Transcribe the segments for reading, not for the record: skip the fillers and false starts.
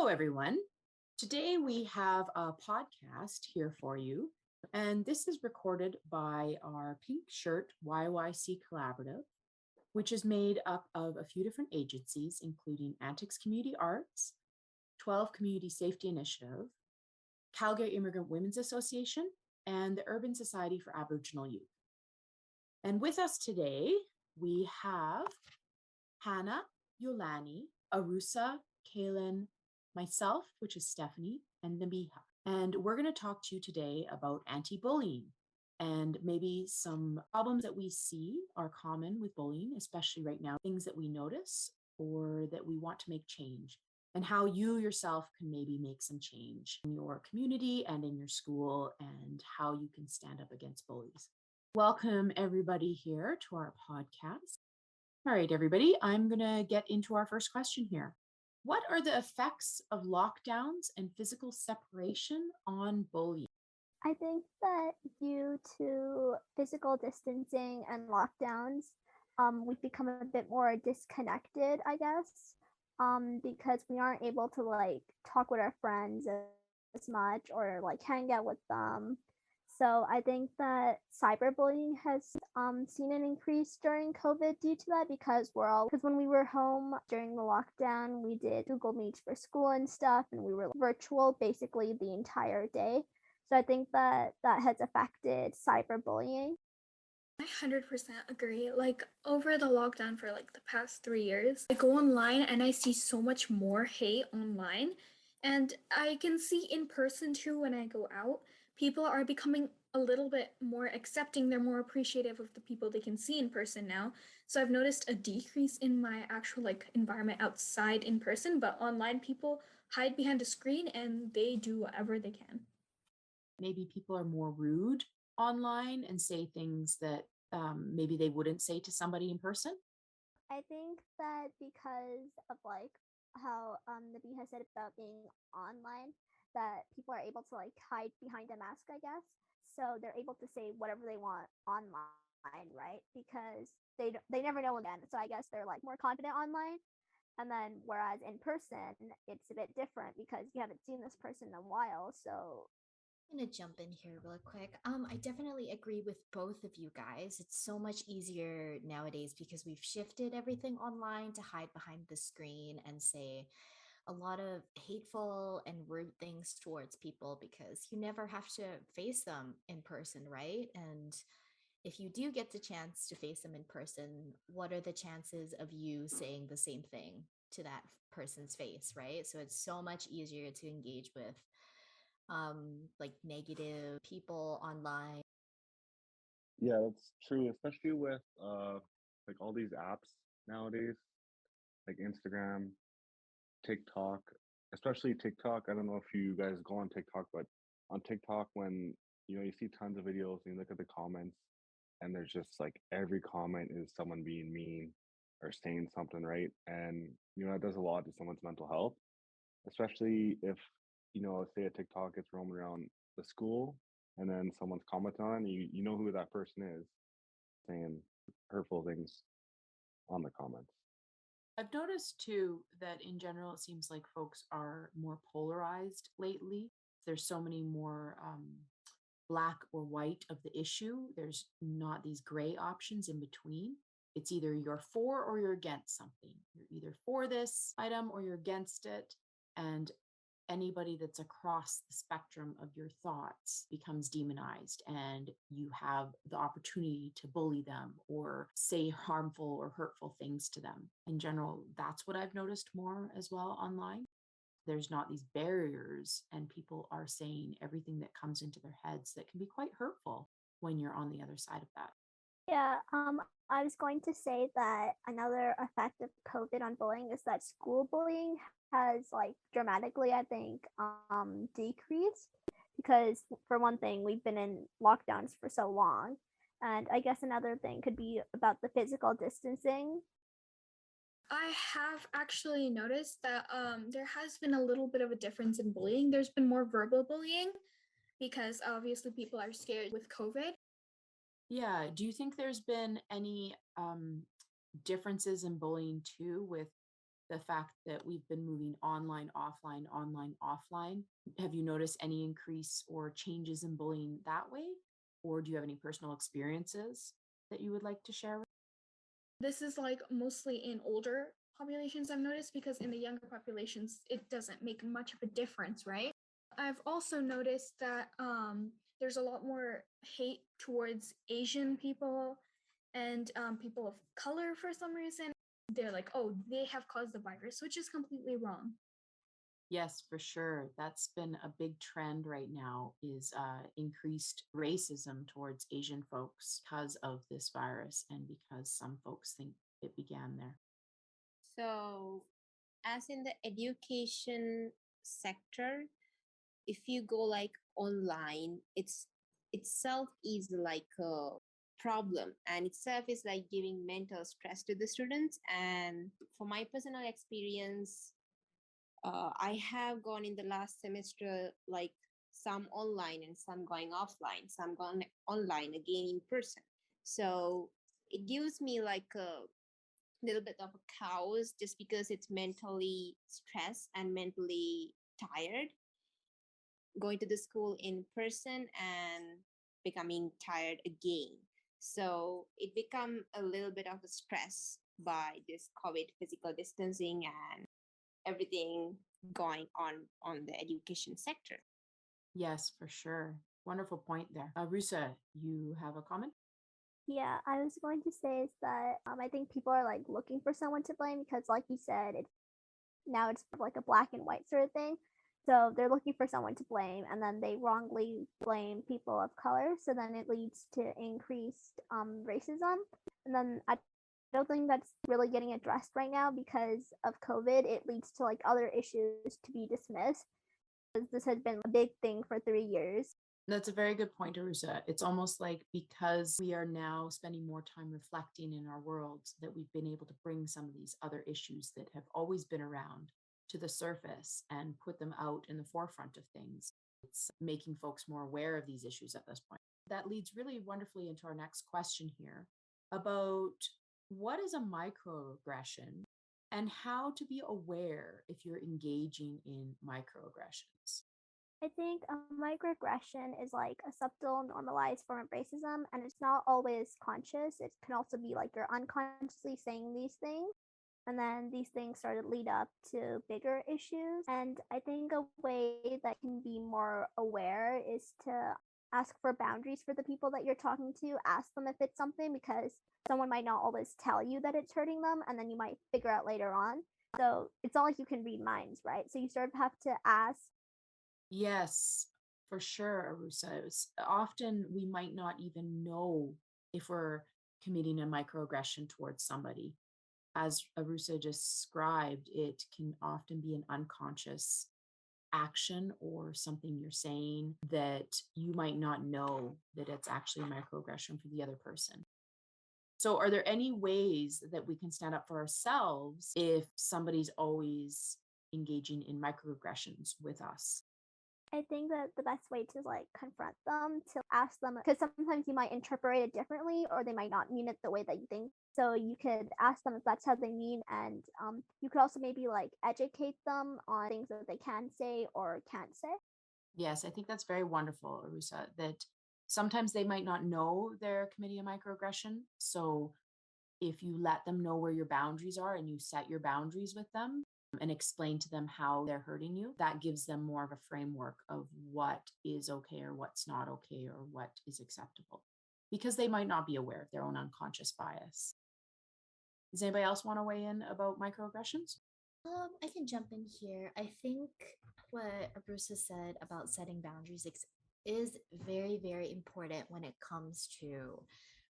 Hello, everyone. Today we have a podcast here for you, and this is recorded by our Pink Shirt YYC Collaborative, which is made up of a few different agencies, including Antyx Community Arts, 12 Community Safety Initiative, Calgary Immigrant Women's Association, and the Urban Society for Aboriginal Youth. And with us today, we have Hannah, Yolani, Arusa, Kaylin, myself, which is Stephanie, and Nabiha. And we're going to talk to you today about anti-bullying and maybe some problems that we see are common with bullying, especially right now, things that we notice or that we want to make change, and how you yourself can maybe make some change in your community and in your school, and how you can stand up against bullies. Welcome everybody here to our podcast. All right, everybody, I'm going to get into our first question here. What are the effects of lockdowns and physical separation on bullying? I think that due to physical distancing and lockdowns, we've become a bit more disconnected, I guess, because we aren't able to talk with our friends as much or hang out with them. So I think that cyberbullying has seen an increase during COVID due to that because when we were home during the lockdown, we did Google Meets for school and stuff, and we were virtual basically the entire day. So I think that has affected cyberbullying. I 100% agree. Over the lockdown for the past 3 years, I go online and I see so much more hate online. And I can see in person too when I go out. People are becoming a little bit more accepting. They're more appreciative of the people they can see in person now. So I've noticed a decrease in my actual environment outside in person, but online people hide behind a screen and they do whatever they can. Maybe people are more rude online and say things that maybe they wouldn't say to somebody in person. I think that because of how Nabi has said about being online, that people are able to hide behind a mask, I guess. So they're able to say whatever they want online, right? Because they never know again. So I guess they're more confident online. And then whereas in person, it's a bit different because you haven't seen this person in a while. So I'm gonna jump in here real quick. I definitely agree with both of you guys. It's so much easier nowadays because we've shifted everything online to hide behind the screen and say a lot of hateful and rude things towards people because you never have to face them in person, right? And if you do get the chance to face them in person, what are the chances of you saying the same thing to that person's face, right? So it's so much easier to engage with negative people online. Yeah, that's true, especially with all these apps nowadays, like Instagram, TikTok, especially TikTok. I don't know if you guys go on TikTok, but on TikTok, when you see tons of videos and you look at the comments, and there's just every comment is someone being mean or saying something, right? And it does a lot to someone's mental health, especially if say a TikTok gets roaming around the school and then someone's commenting on it, and you know who that person is saying hurtful things on the comments. I've noticed too that in general, it seems like folks are more polarized lately. There's so many more black or white of the issue. There's not these gray options in between. It's either you're for or you're against something. You're either for this item or you're against it. And anybody that's across the spectrum of your thoughts becomes demonized, and you have the opportunity to bully them or say harmful or hurtful things to them. In general, that's what I've noticed more as well online. There's not these barriers, and people are saying everything that comes into their heads that can be quite hurtful when you're on the other side of that. yeah, I was going to say that another effect of COVID on bullying is that school bullying has dramatically, I think, decreased because for one thing, we've been in lockdowns for so long. And I guess another thing could be about the physical distancing. I have actually noticed that there has been a little bit of a difference in bullying. There's been more verbal bullying because obviously people are scared with COVID. Yeah. Do you think there's been any differences in bullying too with the fact that we've been moving online, offline. Have you noticed any increase or changes in bullying that way? Or do you have any personal experiences that you would like to share? This is like mostly in older populations I've noticed, because in the younger populations it doesn't make much of a difference, right? I've also noticed that there's a lot more hate towards Asian people and people of color for some reason. They're like, oh, they have caused the virus, which is completely wrong. Yes, for sure. That's been a big trend right now is increased racism towards Asian folks because of this virus and because some folks think it began there. So, as in the education sector, if you go like online, it's itself is like a problem, and itself is like giving mental stress to the students. And for my personal experience, I have gone in the last semester like some online and some going offline, some gone online again in person. So it gives me like a little bit of a chaos just because it's mentally stressed and mentally tired going to the school in person and becoming tired again. So it become a little bit of a stress by this COVID physical distancing and everything going on the education sector. Yes, for sure. Wonderful point there. Rusa, you have a comment? Yeah, I was going to say is that I think people are like looking for someone to blame because, like you said, it's like a black and white sort of thing. So they're looking for someone to blame, and then they wrongly blame people of color. So then it leads to increased racism, and then I don't think that's really getting addressed right now because of COVID. It leads to like other issues to be dismissed. This has been a big thing for 3 years. That's a very good point, Arusa. It's almost like because we are now spending more time reflecting in our worlds that we've been able to bring some of these other issues that have always been around to the surface and put them out in the forefront of things. It's making folks more aware of these issues at this point. That leads really wonderfully into our next question here about what is a microaggression and how to be aware if you're engaging in microaggressions. I think a microaggression is like a subtle, normalized form of racism, and it's not always conscious. It can also be like you're unconsciously saying these things, and then these things sort of lead up to bigger issues. And I think a way that can be more aware is to ask for boundaries for the people that you're talking to. Ask them if it's something, because someone might not always tell you that it's hurting them, and then you might figure out later on. So it's not like you can read minds, right? So you sort of have to ask. Yes, for sure, Arusa. Often we might not even know if we're committing a microaggression towards somebody. As Arusa just described, it can often be an unconscious action or something you're saying that you might not know that it's actually a microaggression for the other person. So, are there any ways that we can stand up for ourselves if somebody's always engaging in microaggressions with us? I think that the best way to like confront them, to ask them, because sometimes you might interpret it differently or they might not mean it the way that you think. So you could ask them if that's how they mean, and you could also maybe like educate them on things that they can say or can't say. Yes, I think that's very wonderful, Arusa, that sometimes they might not know they're committing a microaggression. So if you let them know where your boundaries are and you set your boundaries with them and explain to them how they're hurting you, that gives them more of a framework of what is okay or what's not okay or what is acceptable, because they might not be aware of their own unconscious bias. Does anybody else want to weigh in about microaggressions? I can jump in here. I think what Bruce said about setting boundaries is very, very important when it comes to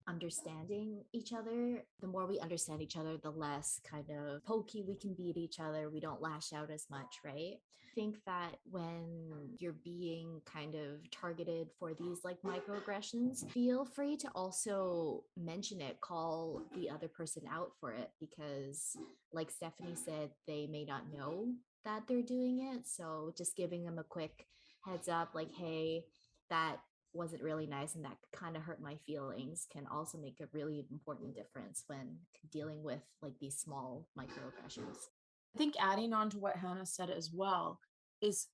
understanding each other. The more we understand each other, the less kind of pokey we can be at each other. We don't lash out as much, right? I think that when you're being kind of targeted for these like microaggressions, feel free to also mention it, call the other person out for it, because like Stephanie said, they may not know that they're doing it. So just giving them a quick heads up, like, hey, that wasn't really nice and that kind of hurt my feelings, can also make a really important difference when dealing with like these small microaggressions. I think adding on to what Hannah said as well is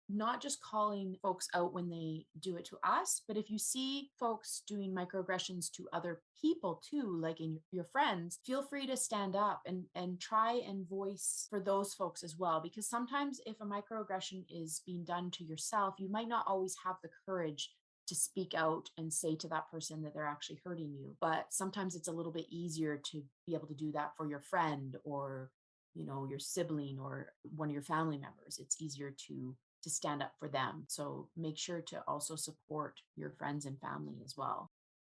not just calling folks out when they do it to us, but if you see folks doing microaggressions to other people too, like in your friends, feel free to stand up and try and voice for those folks as well. Because sometimes if a microaggression is being done to yourself, you might not always have the courage to speak out and say to that person that they're actually hurting you. But sometimes it's a little bit easier to be able to do that for your friend or your sibling or one of your family members. It's easier to stand up for them. So make sure to also support your friends and family as well.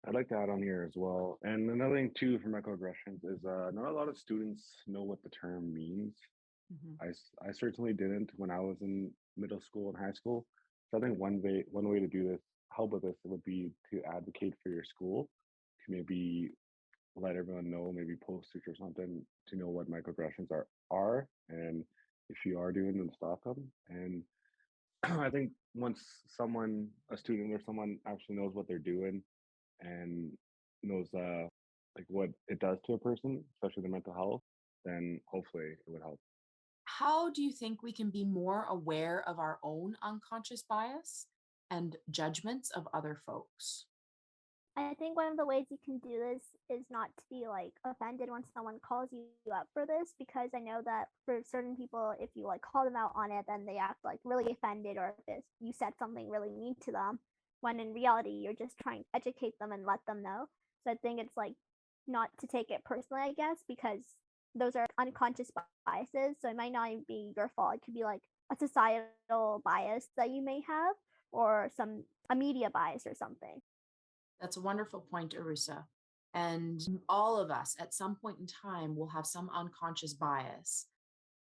I'd like to add on here as well. And another thing too for microaggressions is not a lot of students know what the term means. Mhm. I certainly didn't when I was in middle school and high school. So I think one way to do this, help with this, would be to advocate for your school, to maybe let everyone know, maybe posters or something, to know what microaggressions are, and if you are doing them, stop them. And I think once a student or someone actually knows what they're doing and knows like what it does to a person, especially their mental health, then hopefully it would help. How do you think we can be more aware of our own unconscious bias and judgments of other folks? I think one of the ways you can do this is not to be like offended when someone calls you up for this, because I know that for certain people, if you like call them out on it, then they act like really offended, or if you said something really mean to them, when in reality you're just trying to educate them and let them know. So I think it's like not to take it personally, I guess, because those are unconscious biases. So it might not even be your fault. It could be like a societal bias that you may have, or a media bias or something. That's a wonderful point, Arusa. And all of us at some point in time will have some unconscious bias.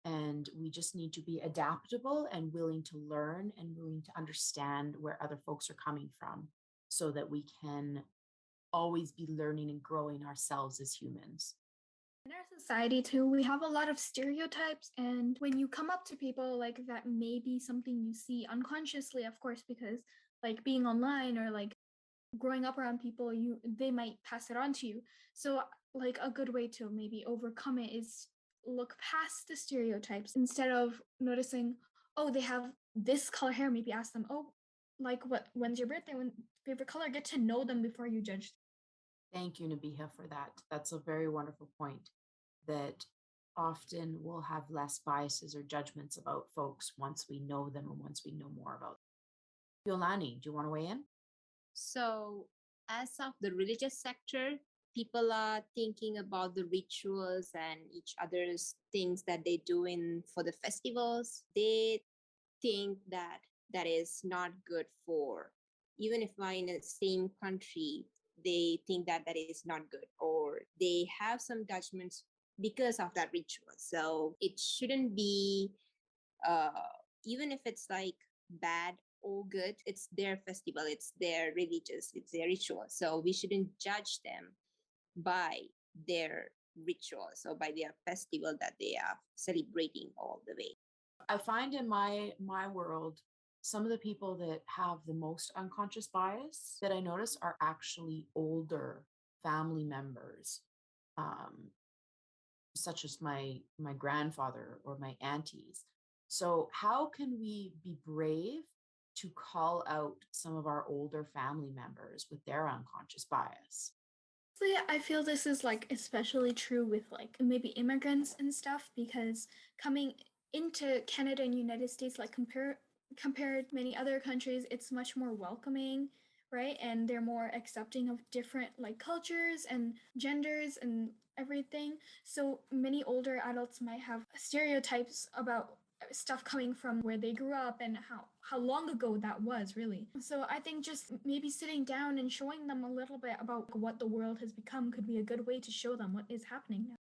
And we just need to be adaptable and willing to learn and willing to understand where other folks are coming from so that we can always be learning and growing ourselves as humans. In our society too, we have a lot of stereotypes, and when you come up to people, like, that may be something you see unconsciously, of course, because like being online or like growing up around people, they might pass it on to you. So like a good way to maybe overcome it is look past the stereotypes. Instead of noticing, oh, they have this color hair, maybe ask them, oh, like, when's your birthday, when favorite color, get to know them before you judge. Thank you, Nabiha, for that. That's a very wonderful point that often we'll have less biases or judgments about folks once we know them and once we know more about them. Yolani, do you want to weigh in? So, as of the religious sector, people are thinking about the rituals and each other's things that they do in for the festivals. They think that that is not good for, even if we're in the same country, they think that that is not good, or they have some judgments because of that ritual. So it shouldn't be, uh, even if it's like bad or good, it's their festival, it's their religious, it's their ritual. So we shouldn't judge them by their rituals or by their festival that they are celebrating all the way. I find in my world, some of the people that have the most unconscious bias that I notice are actually older family members, um, such as my grandfather or my aunties. So how can we be brave to call out some of our older family members with their unconscious bias? So yeah, I feel this is like especially true with like maybe immigrants and stuff, because coming into Canada and United States, like compared to many other countries, it's much more welcoming, right? And they're more accepting of different like cultures and genders and everything. So many older adults might have stereotypes about stuff coming from where they grew up and how long ago that was, really. So I think just maybe sitting down and showing them a little bit about what the world has become could be a good way to show them what is happening now.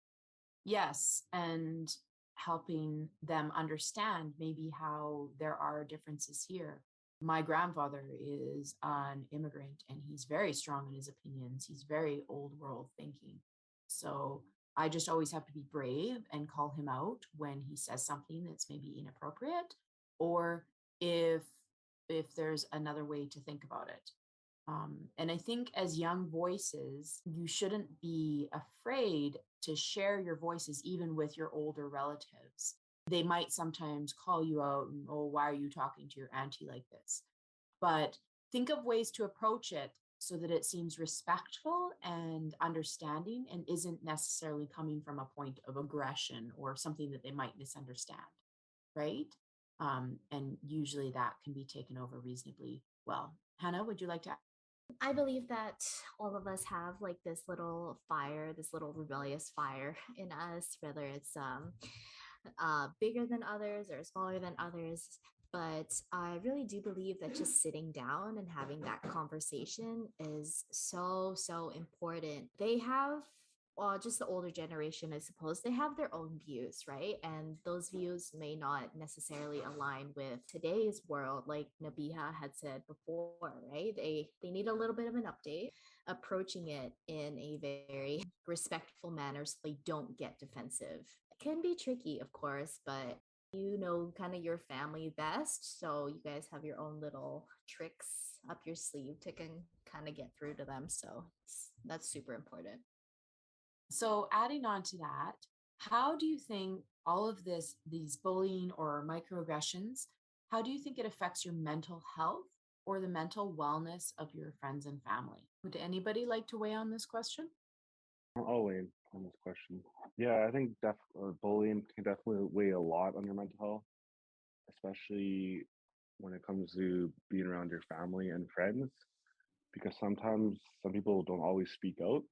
Yes, and helping them understand maybe how there are differences here. My grandfather is an immigrant and he's very strong in his opinions. He's very old world thinking. So I just always have to be brave and call him out when he says something that's maybe inappropriate, or if if there's another way to think about it. And I think as young voices, you shouldn't be afraid to share your voices, even with your older relatives. They might sometimes call you out and, oh, why are you talking to your auntie like this? But think of ways to approach it so that it seems respectful and understanding and isn't necessarily coming from a point of aggression or something that they might misunderstand, right? And usually that can be taken over reasonably well. Hannah, would you like to? I believe that all of us have like this little fire, this little rebellious fire in us, whether it's bigger than others or smaller than others. But I really do believe that just sitting down and having that conversation is so, so important. They have, well, just the older generation, I suppose, they have their own views, right? And those views may not necessarily align with today's world, like Nabiha had said before, right? They need a little bit of an update, approaching it in a very respectful manner so they don't get defensive. It can be tricky, of course, but you know kind of your family best, so you guys have your own little tricks up your sleeve to can kind of get through to them, so that's super important. So, adding on to that, how do you think all of this, these bullying or microaggressions, how do you think it affects your mental health or the mental wellness of your friends and family? Would anybody like to weigh on this question? I'll weigh in on this question. Yeah, I think bullying can definitely weigh a lot on your mental health, especially when it comes to being around your family and friends, because sometimes some people don't always speak out,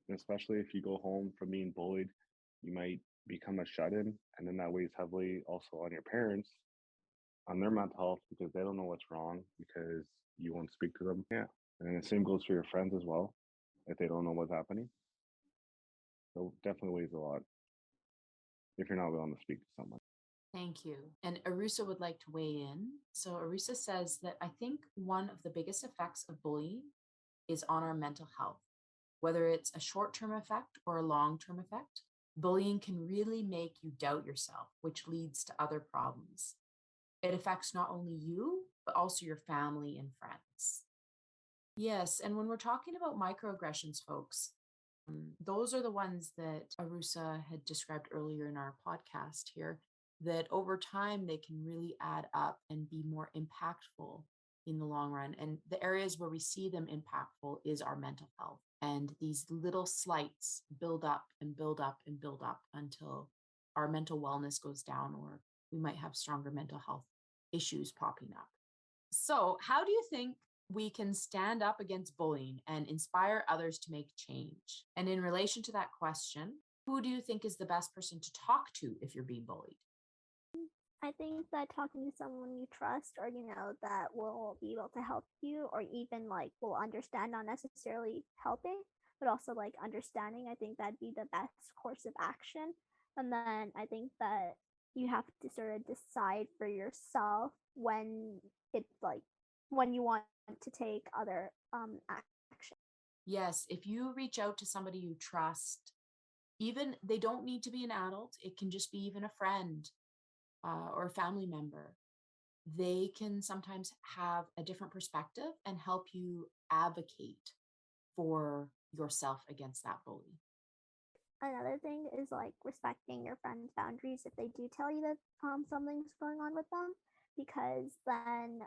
and especially if you go home from being bullied, you might become a shut-in, and then that weighs heavily also on your parents, on their mental health, because they don't know what's wrong because you won't speak to them. Yeah, and the same goes for your friends as well, if they don't know what's happening. So definitely weighs a lot if you're not willing to speak to someone. Thank you. And Arusa would like to weigh in. So, Arusa says that I think one of the biggest effects of bullying is on our mental health, whether it's a short term effect or a long term effect. Bullying can really make you doubt yourself, which leads to other problems. It affects not only you, but also your family and friends. Yes. And when we're talking about microaggressions, folks, those are the ones that Arusa had described earlier in our podcast here, that over time they can really add up and be more impactful in the long run. And the areas where we see them impactful is our mental health. And these little slights build up and build up and build up until our mental wellness goes down, or we might have stronger mental health issues popping up. So, how do you think we can stand up against bullying and inspire others to make change? And in relation to that question, who do you think is the best person to talk to if you're being bullied? I think that talking to someone you trust or you know that will be able to help you or even like will understand, not necessarily helping, but also like understanding, I think that'd be the best course of action. And then I think that you have to sort of decide for yourself when it's like when you want to take other action. Yes, if you reach out to somebody you trust, even they don't need to be an adult, it can just be even a friend or a family member. They can sometimes have a different perspective and help you advocate for yourself against that bully. Another thing is like respecting your friends' boundaries if they do tell you that something's going on with them, because then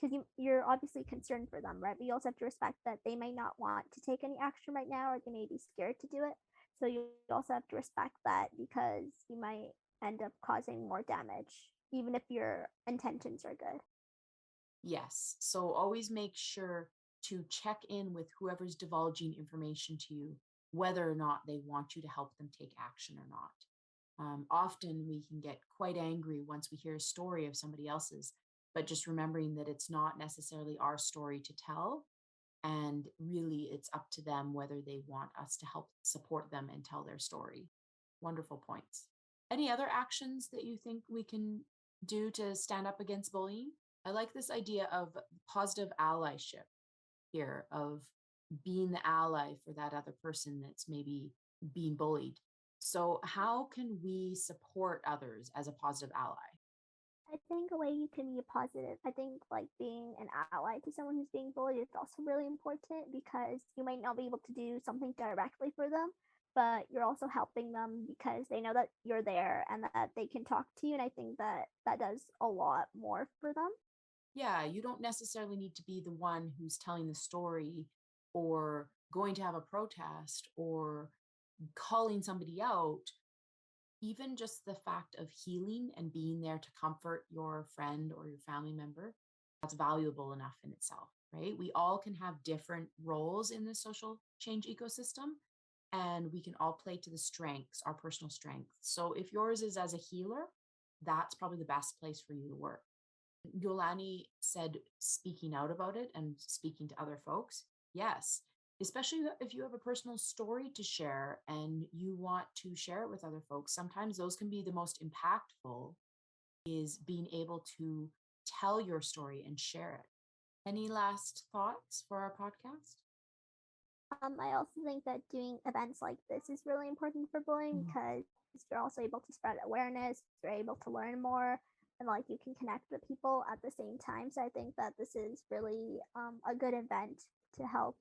because you're obviously concerned for them, right? But you also have to respect that they may not want to take any action right now, or they may be scared to do it. So you also have to respect that, because you might end up causing more damage, even if your intentions are good. Yes. So always make sure to check in with whoever's divulging information to you, whether or not they want you to help them take action or not. Often we can get quite angry once we hear a story of somebody else's, but just remembering that it's not necessarily our story to tell. And really, it's up to them whether they want us to help support them and tell their story. Wonderful points. Any other actions that you think we can do to stand up against bullying? I like this idea of positive allyship here, of being the ally for that other person that's maybe being bullied. So, how can we support others as a positive ally? I think a way you can be a positive, I think like being an ally to someone who's being bullied is also really important, because you might not be able to do something directly for them, but you're also helping them because they know that you're there and that they can talk to you. And I think that that does a lot more for them. Yeah, you don't necessarily need to be the one who's telling the story or going to have a protest or calling somebody out. Even just the fact of healing and being there to comfort your friend or your family member, that's valuable enough in itself, right? We all can have different roles in the social change ecosystem, and we can all play to the strengths, our personal strengths. So if yours is as a healer, that's probably the best place for you to work. Yolani said speaking out about it and speaking to other folks. Yes, especially if you have a personal story to share and you want to share it with other folks. Sometimes those can be the most impactful, is being able to tell your story and share it. Any last thoughts for our podcast? I also think that doing events like this is really important for bullying because you're also able to spread awareness, you're able to learn more, and like you can connect with people at the same time. So I think that this is really a good event to help.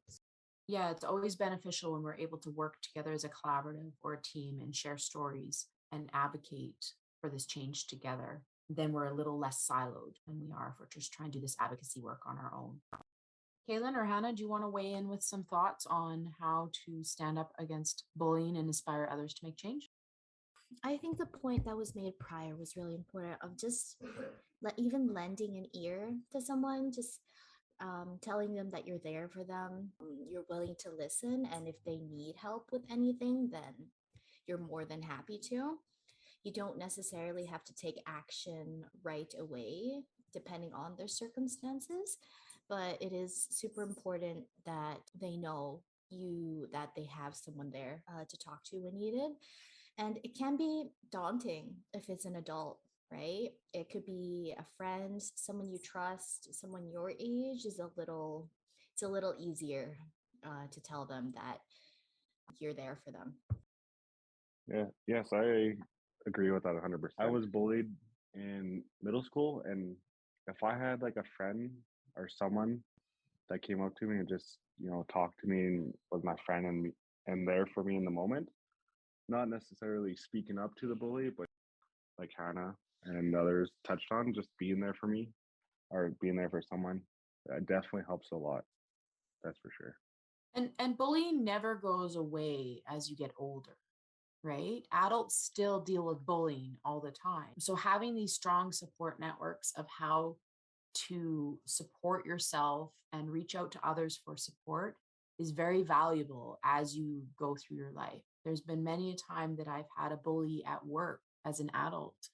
Yeah, it's always beneficial when we're able to work together as a collaborative or a team and share stories and advocate for this change together. Then we're a little less siloed than we are if we're just trying to do this advocacy work on our own. Kaylin or Hannah, do you want to weigh in with some thoughts on how to stand up against bullying and inspire others to make change? I think the point that was made prior was really important of just even lending an ear to someone, just telling them that you're there for them, you're willing to listen, and if they need help with anything, then you're more than happy to. You don't necessarily have to take action right away, depending on their circumstances, but it is super important that they know that they have someone there to talk to when needed. And it can be daunting if it's an adult, right? It could be a friend, someone you trust, someone your age it's a little easier to tell them that you're there for them. Yeah, yes, I agree with that 100%. I was bullied in middle school, and if I had like a friend or someone that came up to me and just, talked to me and was my friend and there for me in the moment, not necessarily speaking up to the bully, but like Hannah and others touched on, just being there for me or being there for someone, that definitely helps a lot. That's for sure. And bullying never goes away as you get older, right? Adults still deal with bullying all the time. So having these strong support networks of how to support yourself and reach out to others for support is very valuable as you go through your life. There's been many a time that I've had a bully at work as an adult,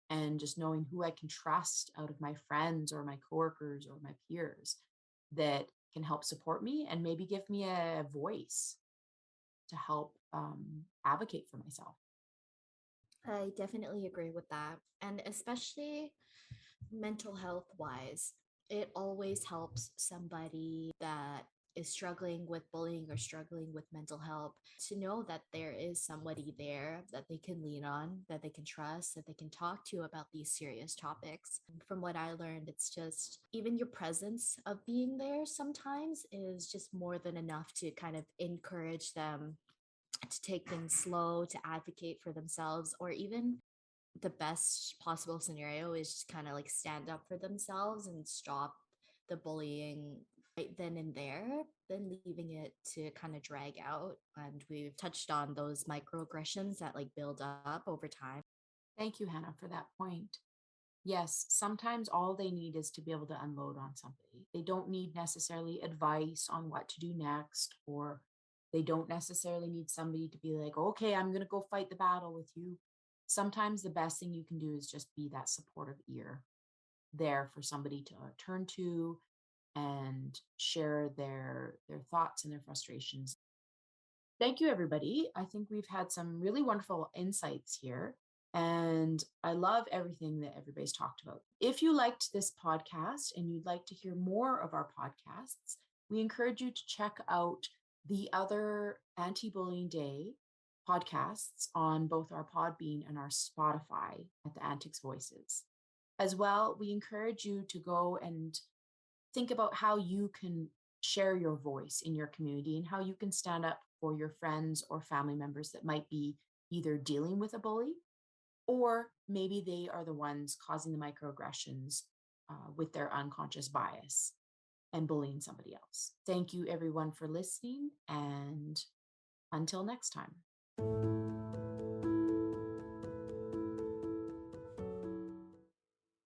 and just knowing who I can trust out of my friends or my coworkers or my peers that can help support me and maybe give me a voice to help advocate for myself. I definitely agree with that. And especially mental health wise, it always helps somebody that is struggling with bullying or struggling with mental health to know that there is somebody there that they can lean on, that they can trust, that they can talk to about these serious topics. From what I learned, it's just even your presence of being there sometimes is just more than enough to kind of encourage them to take things slow, to advocate for themselves, or even the best possible scenario is just kind of like stand up for themselves and stop the bullying right then and there, than leaving it to kind of drag out. And we've touched on those microaggressions that like build up over time. Thank you, Hannah, for that point. Yes, sometimes all they need is to be able to unload on somebody. They don't need necessarily advice on what to do next, or they don't necessarily need somebody to be like, okay, I'm going to go fight the battle with you. Sometimes the best thing you can do is just be that supportive ear there for somebody to turn to and share their thoughts and their frustrations. Thank you, everybody. I think we've had some really wonderful insights here. And I love everything that everybody's talked about. If you liked this podcast and you'd like to hear more of our podcasts, we encourage you to check out the other Anti-Bullying Day podcasts on both our Podbean and our Spotify at the Antyx Voices. As well, we encourage you to go and think about how you can share your voice in your community and how you can stand up for your friends or family members that might be either dealing with a bully, or maybe they are the ones causing the microaggressions with their unconscious bias and bullying somebody else. Thank you, everyone, for listening, and until next time.